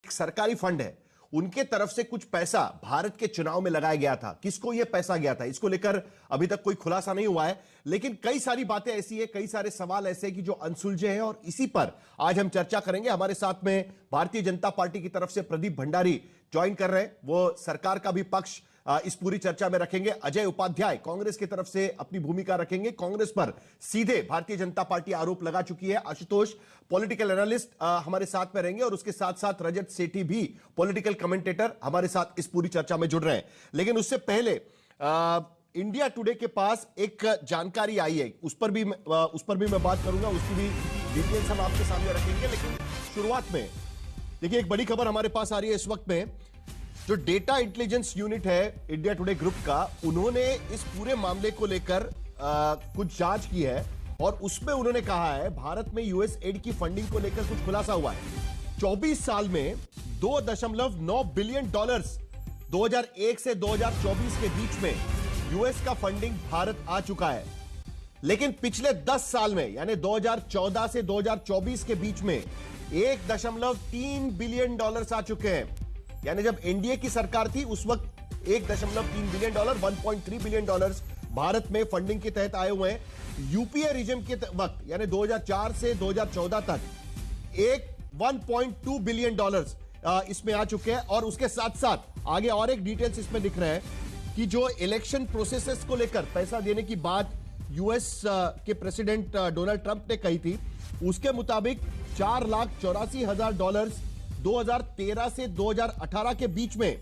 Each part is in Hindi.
एक सरकारी फंड है, उनके तरफ से कुछ पैसा भारत के चुनाव में लगाया गया था। किसको यह पैसा गया था, इसको लेकर अभी तक कोई खुलासा नहीं हुआ है, लेकिन कई सारी बातें ऐसी है, कई सारे सवाल ऐसे हैं कि जो अनसुलझे हैं, और इसी पर आज हम चर्चा करेंगे। हमारे साथ में भारतीय जनता पार्टी की तरफ से प्रदीप भंडारी ज्वाइन कर रहे हैं, वो सरकार का भी पक्ष इस पूरी चर्चा में रखेंगे। अजय उपाध्याय कांग्रेस की तरफ से अपनी भूमिका रखेंगे, कांग्रेस पर सीधे भारतीय जनता पार्टी आरोप लगा चुकी है। आशुतोष पॉलिटिकल एनालिस्ट हमारे साथ में रहेंगे, और उसके साथ साथ रजत सेठी भी पॉलिटिकल कमेंटेटर हमारे साथ इस पूरी चर्चा में जुड़ रहे हैं। लेकिन उससे पहले इंडिया टुडे के पास एक जानकारी आई है, उस पर भी मैं बात करूंगा, उसकी भी डिटेल्स हम आपके सामने रखेंगे। लेकिन शुरुआत में देखिए, एक बड़ी खबर हमारे पास आ रही है इस वक्त में। जो डेटा इंटेलिजेंस यूनिट है इंडिया टुडे ग्रुप का, उन्होंने इस पूरे मामले को लेकर कुछ जांच की है, और उसमें उन्होंने कहा है भारत में यूएस एड की फंडिंग को लेकर कुछ खुलासा हुआ है। 24 साल में $2.9 बिलियन 2001 से 2024 के बीच में यूएस का फंडिंग भारत आ चुका है। लेकिन पिछले 10 साल में, यानी 2014 से 2024 के बीच में $1.3 बिलियन आ चुके हैं। यानी जब एनडीए की सरकार थी उस वक्त $1.3 बिलियन, $1.3 बिलियन भारत में फंडिंग के तहत आए हुए हैं। यूपीए रिजिम के वक्त, यानी 2004 से 2014 तक 1.2 बिलियन इसमें आ चुके हैं। और उसके साथ साथ आगे और एक डिटेल्स इसमें दिख रहे हैं कि जो इलेक्शन प्रोसेसेस को लेकर पैसा देने की बात यूएस के प्रेसिडेंट डोनाल्ड ट्रंप ने कही थी, उसके मुताबिक $4,84,000 2013 से 2018 के बीच में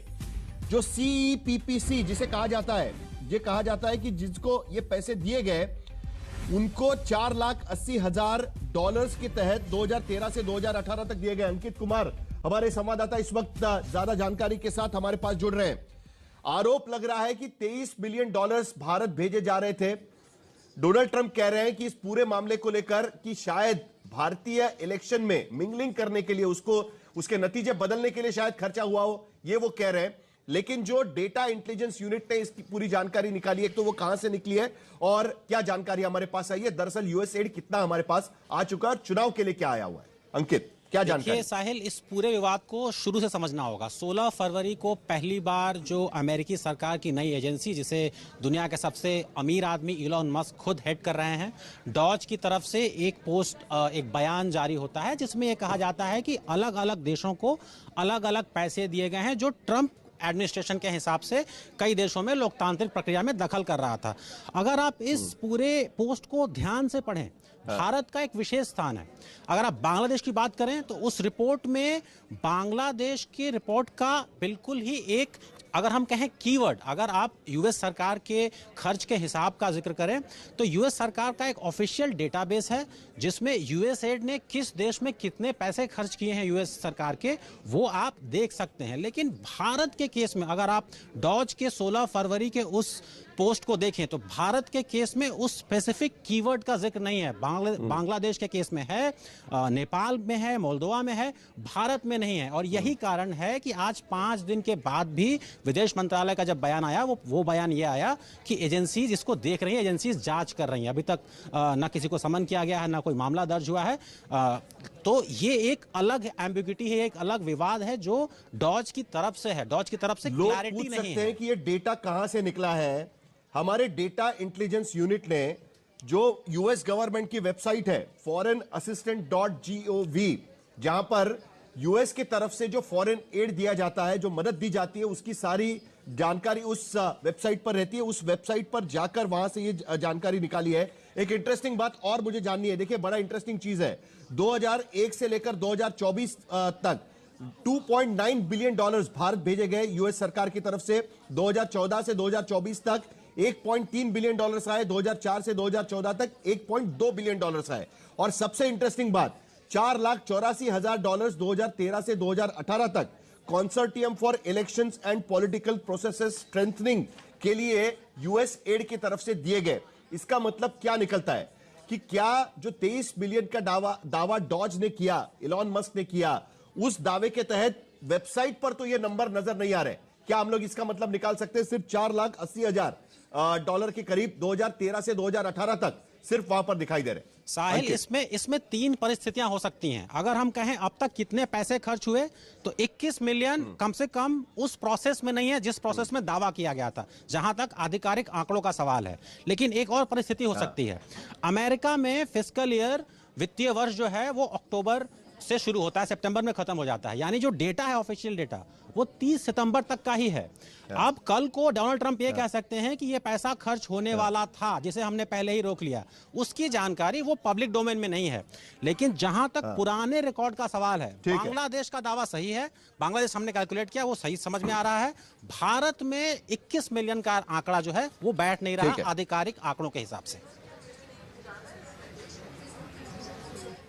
जो सीईपीपीसी जिसे कहा जाता है, ये कहा जाता है कि जिसको ये पैसे दिए गए उनको $4,80,000 के तहत 2013 से 2018 तक दिए गए। अंकित कुमार हमारे संवाददाता इस वक्त ज्यादा जानकारी के साथ हमारे पास जुड़ रहे हैं। आरोप लग रहा है कि $23 बिलियन भारत भेजे जा रहे थे। डोनाल्ड ट्रंप कह रहे हैं कि इस पूरे मामले को लेकर कि शायद भारतीय इलेक्शन में मिंगलिंग करने के लिए, उसके नतीजे बदलने के लिए शायद खर्चा हुआ हो, ये वो कह रहे हैं। लेकिन जो डेटा इंटेलिजेंस यूनिट ने इसकी पूरी जानकारी निकाली है, तो वो कहां से निकली है और क्या जानकारी हमारे पास आई है, दरअसल यूएस एड कितना हमारे पास आ चुका है, चुनाव के लिए क्या आया हुआ है, अंकित क्या जानकारी? साहिल, इस पूरे विवाद को शुरू से समझना होगा। 16 फरवरी को पहली बार जो अमेरिकी सरकार की नई एजेंसी, जिसे दुनिया के सबसे अमीर आदमी इलॉन मस्क खुद हेड कर रहे हैं, डॉज की तरफ से एक बयान जारी होता है, जिसमें यह कहा जाता है कि अलग अलग देशों को अलग अलग पैसे दिए गए हैं, जो ट्रंप एडमिनिस्ट्रेशन के हिसाब से कई देशों में लोकतांत्रिक प्रक्रिया में दखल कर रहा था। अगर आप इस पूरे पोस्ट को ध्यान से पढ़ें, भारत का एक विशेष स्थान है। अगर आप बांग्लादेश की बात करें तो उस रिपोर्ट में बांग्लादेश की रिपोर्ट का बिल्कुल ही एक, अगर हम कहें कीवर्ड, अगर आप यूएस सरकार के खर्च के हिसाब का जिक्र करें तो यूएस सरकार का एक ऑफिशियल डेटाबेस है, जिसमें यूएस एड ने किस देश में कितने पैसे खर्च किए हैं यूएस सरकार के, वो आप देख सकते हैं। लेकिन भारत के केस में अगर आप डॉज के 16 फरवरी के उस पोस्ट को देखें तो भारत के केस में उस स्पेसिफिक कीवर्ड का जिक्र नहीं है। बांग्लादेश के केस में है, नेपाल में है, मोल्दोवा में है, भारत में नहीं है। और यही कारण है कि आज 5 दिन के बाद भी विदेश मंत्रालय का जब बयान आया, वो बयान ये आया कि एजेंसीज इसको देख रही हैं, एजेंसीज जांच कर रही हैं। अभी तक ना किसी को समन किया गया है, ना कोई मामला दर्ज हुआ है। तो ये एक अलग एम्बिग्युइटी है, एक अलग विवाद है जो डॉज की तरफ से है। डॉज की तरफ से क्लैरिटी नहीं है कि ये डेटा कहां से निकला है। हमारे डेटा इंटेलिजेंस यूनिट ने, जो यूएस गवर्नमेंट की वेबसाइट है foreignassistant.gov, जहां पर यूएस की तरफ से जो फॉरेन एड दिया जाता है, जो मदद दी जाती है, उसकी सारी जानकारी उस वेबसाइट पर रहती है। उस वेबसाइट पर जाकर वहां से ये जानकारी निकाली है। एक इंटरेस्टिंग बात और मुझे जाननी है, देखिए बड़ा इंटरेस्टिंग चीज है, 2001 से लेकर 2024 तक $2.9 बिलियन भारत भेजे गए यूएस सरकार की तरफ से। 2014 से 2024 तक $1.3 बिलियन आए, 2004 से 2014 तक $1.2 बिलियन आए। और सबसे इंटरेस्टिंग बात, $4,84,000 2013 से 2018 तक consortium for elections and political processes strengthening के लिए यूएस एड की तरफ से दिए गए। इसका मतलब क्या निकलता है कि क्या जो 23 बिलियन का दावा डॉज ने किया, इलॉन मस्क ने किया, उस दावे के तहत वेबसाइट पर तो ये नंबर नजर नहीं आ रहे। क्या हम लोग इसका मतलब निकाल सकते हैं सिर्फ $4,80,000 के करीब 2013 से 2018 तक सिर्फ वहां पर दिखाई दे रहे हैं। साहिल, इसमें तीन परिस्थितियां हो सकती हैं। अगर हम कहें अब तक कितने पैसे खर्च हुए, तो 21 मिलियन कम से कम उस प्रोसेस में नहीं है जिस प्रोसेस में दावा किया गया था, जहां तक आधिकारिक आंकड़ों का सवाल है। लेकिन एक और परिस्थिति हो सकती है। अमेरिका में फिस्कल ईयर, वित्तीय वर्ष जो है वो अक्टूबर से शुरू होता है, सितंबर में खत्म हो जाता है। यानी जो डेटा है, ऑफिशियल डेटा, वो 30 सितंबर तक का ही है। अब कल को डोनाल्ड ट्रंप ये कह सकते हैं कि ये पैसा खर्च होने वाला था, जिसे हमने पहले ही रोक लिया। उसकी जानकारी वो पब्लिक डोमेन में नहीं है। लेकिन जहां तक पुराने रिकॉर्ड का सवाल है, बांग्लादेश का दावा सही है। बांग्लादेश हमने कैलकुलेट किया, वो सही समझ में आ रहा है। भारत में 21 मिलियन का आंकड़ा जो है वो बैठ नहीं रहा आधिकारिक आंकड़ों के हिसाब से।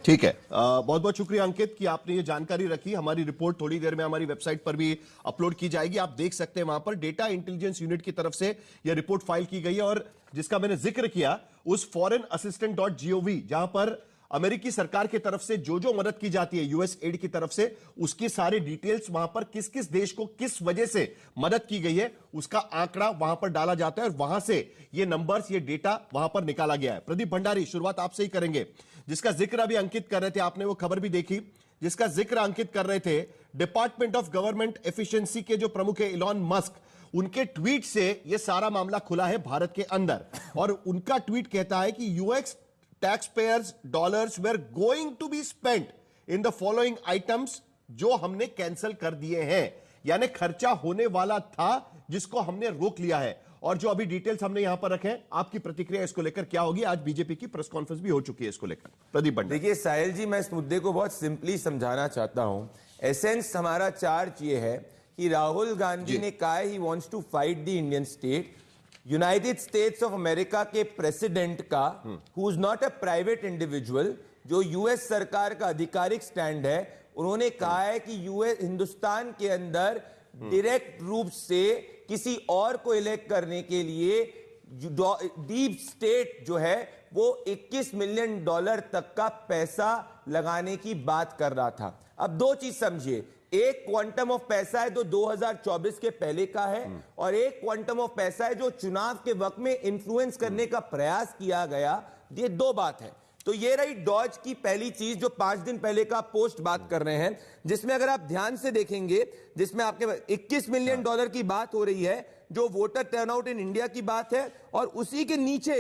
ठीक है, बहुत बहुत शुक्रिया अंकित कि आपने ये जानकारी रखी। हमारी रिपोर्ट थोड़ी देर में हमारी वेबसाइट पर भी अपलोड की जाएगी, आप देख सकते हैं। वहां पर डेटा इंटेलिजेंस यूनिट की तरफ से यह रिपोर्ट फाइल की गई है, और जिसका मैंने जिक्र किया उस foreignassistant.gov, जहां पर अमेरिकी सरकार की तरफ से जो जो मदद की जाती है यूएस एड की तरफ से, उसकी सारी डिटेल्स वहां पर किस किस देश को किस वजह से मदद की गई है उसका आंकड़ा वहां पर डाला जाता है, और वहां से ये नंबर्स, ये डेटा वहां पर निकाला गया है। प्रदीप भंडारी, शुरुआत आपसे ही करेंगे। जिसका जिक्र अभी अंकित कर रहे थे, आपने वो खबर भी देखी जिसका जिक्र अंकित कर रहे थे, डिपार्टमेंट ऑफ गवर्नमेंट एफिशिएंसी के जो प्रमुख है इलॉन मस्क, उनके ट्वीट से यह सारा मामला खुला है भारत के अंदर। और उनका ट्वीट कहता है कि US taxpayers dollars were going to be spent in the following items, जो हमने कैंसिल कर दिए हैं। यानी खर्चा होने वाला था जिसको हमने रोक लिया है। और जो अभी डिटेल्स हमने यहां पर रखे हैं, आपकी प्रतिक्रिया इसको लेकर क्या होगी? आज बीजेपी की प्रेस कॉन्फ्रेंस भी हो चुकी है इसको लेकर। प्रदीप भंडारी। देखिए साहिल जी, मैं इस मुद्दे को बहुत सिंपली समझाना चाहता हूं। एसेंस हमारा चार्ज ये है कि राहुल गांधी ने कहा ही wants to fight the Indian state. United States of America के प्रेसिडेंट का, who is not a private individual, जो यूएस सरकार का आधिकारिक स्टैंड है, उन्होंने कहा है कि यूएस हिंदुस्तान के अंदर डायरेक्ट रूप से किसी और को इलेक्ट करने के लिए डीप स्टेट जो है वो 21 मिलियन डॉलर तक का पैसा लगाने की बात कर रहा था। अब दो चीज समझिए, एक क्वांटम ऑफ पैसा है जो 2024 के पहले का है, और एक क्वांटम ऑफ पैसा है जो चुनाव के वक्त में इन्फ्लुएंस करने का प्रयास किया गया। ये दो बात है। तो ये रही डॉज की पहली चीज, जो 5 दिन पहले का पोस्ट बात कर रहे हैं, जिसमें अगर आप ध्यान से देखेंगे, जिसमें आपके 21 मिलियन डॉलर की बात हो रही है, जो वोटर टर्नआउट इन इंडिया की बात है, और उसी के नीचे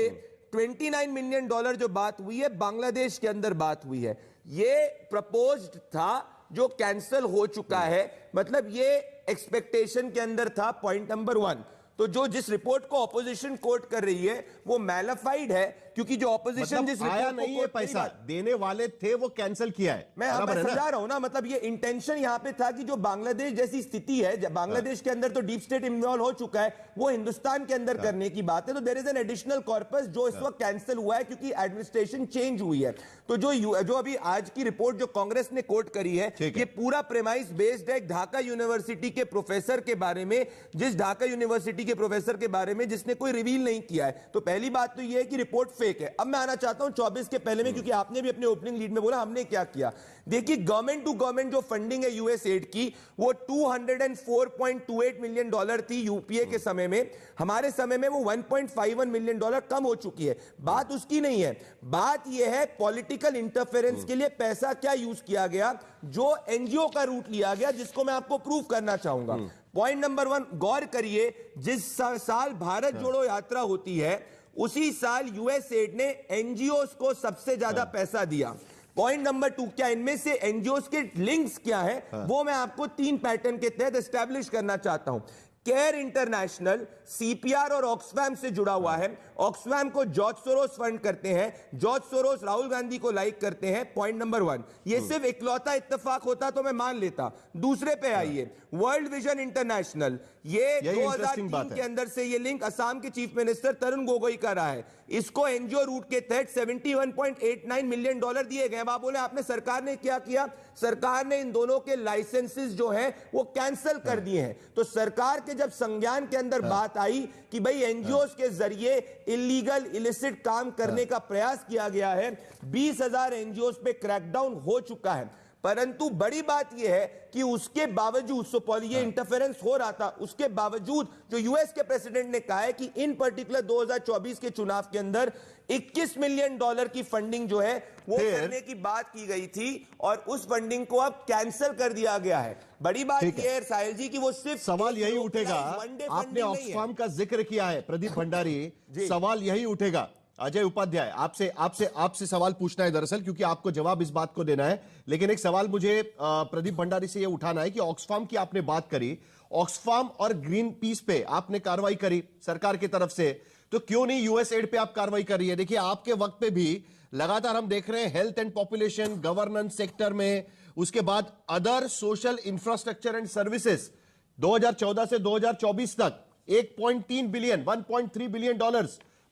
29 मिलियन डॉलर जो बात हुई है बांग्लादेश के अंदर बात हुई है। ये प्रपोज्ड था जो कैंसिल हो चुका है, मतलब ये एक्सपेक्टेशन के अंदर था। पॉइंट नंबर 1, तो जो जिस रिपोर्ट को ऑपोजिशन कोट कर रही है वो मैलिफाइड है, क्योंकि जो ऑपोजिशन मतलब जिस आया नहीं है, पैसा देने वाले थे वो कैंसिल किया है। मैं समझा रहा हूं ना, मतलब ये इंटेंशन यहां पे था कि जो बांग्लादेश जैसी स्थिति है, बांग्लादेश के अंदर तो डीप स्टेट इन्वॉल्व हो चुका है, वो हिंदुस्तान के अंदर करने की बात है। तो there is an additional corpus जो इस वक्त कैंसिल हुआ है क्योंकि एडमिनिस्ट्रेशन चेंज हुई है। तो जो अभी आज की रिपोर्ट जो कांग्रेस ने कोट करी है, ये पूरा प्रेमाइस बेस्ड है ढाका यूनिवर्सिटी के प्रोफेसर के बारे में, जिस ढाका यूनिवर्सिटी के प्रोफेसर के बारे में जिसने कोई रिवील नहीं किया है। तो पहली बात तो यह है कि रिपोर्ट फेक है। अब मैं आना चाहता हूं 24 के पहले में, क्योंकि आपने भी अपने ओपनिंग लीड में बोला हमने क्या किया। देखिए, गवर्नमेंट टू गवर्नमेंट जो फंडिंग है यूएस एड की, वो 204.28 मिलियन डॉलर थी यूपीए के समय में। हमारे समय में वो 1.51 मिलियन डॉलर कम हो चुकी है। बात उसकी नहीं है, बात यह है पॉलिटिकल इंटरफेरेंस के लिए पैसा क्या यूज किया गया, जो एनजीओ का रूट लिया गया, जिसको मैं आपको प्रूव करना चाहूंगा। पॉइंट नंबर 1, गौर करिए, जिस साल भारत जोड़ो यात्रा होती है उसी साल यूएस एड ने एनजीओस को सबसे ज्यादा पैसा दिया। पॉइंट नंबर 2, क्या इनमें से एनजीओस के लिंक्स क्या है, वो मैं आपको 3 पैटर्न के तहत एस्टैब्लिश करना चाहता हूं। केयर इंटरनेशनल सीपीआर और ऑक्सफैम से जुड़ा हुआ है। ऑक्सफैम को जॉर्ज सोरोस फंड करते हैं, जॉर्ज सोरोस राहुल गांधी को लाइक करते हैं। पॉइंट नंबर 1, ये सिर्फ इकलौता इत्तेफाक होता तो मैं मान लेता। दूसरे पे आइए, वर्ल्ड विजन इंटरनेशनल, ये 2003 के अंदर से ये लिंक असम के चीफ मिनिस्टर तरुण गोगोई का रहा है। इसको एनजीओ रूट के तहत 71.89 मिलियन डॉलर दिए गए। आप बोले आपने सरकार ने क्या किया, सरकार ने इन दोनों के लाइसेंसेस जो है वो कैंसिल कर दिए हैं। तो सरकार के जब संज्ञान के अंदर बात आई कि भाई एनजीओस के जरिए इलीगल इलिसिट काम करने का प्रयास किया गया है, 20,000 एनजीओस पे क्रैकडाउन हो चुका है। परंतु बड़ी बात यह है कि उसके बावजूद ये इंटरफेरेंस हो रहा था, उसके बावजूद जो यूएस के प्रेसिडेंट ने कहा है कि इन पर्टिकुलर 2024 के चुनाव के अंदर $21 मिलियन की फंडिंग जो है वो करने की बात की गई थी और उस फंडिंग को अब कैंसिल कर दिया गया है। बड़ी बात यह है साहिल जी कि वो सिर्फ सवाल यही उठेगा, आपने ऑक्सफाम का जिक्र किया है प्रदीप भंडारी, सवाल यही उठेगा अजय उपाध्याय, आपसे सवाल पूछना है दरअसल, क्योंकि आपको जवाब इस बात को देना है। लेकिन एक सवाल मुझे प्रदीप भंडारी से यह उठाना है कि ऑक्सफाम की आपने बात करी, ऑक्सफाम और ग्रीन पीस पे आपने कार्रवाई करी सरकार की तरफ से, तो क्यों नहीं यूएस एड पे आप कार्रवाई कर रही है? देखिए आपके वक्त पे भी लगातार हम देख रहे हैं health and population governance sector में, उसके बाद other social infrastructure and services 2014 से 2024 तक 1.3 बिलियन $1.3 बिलियन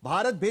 भारत भेज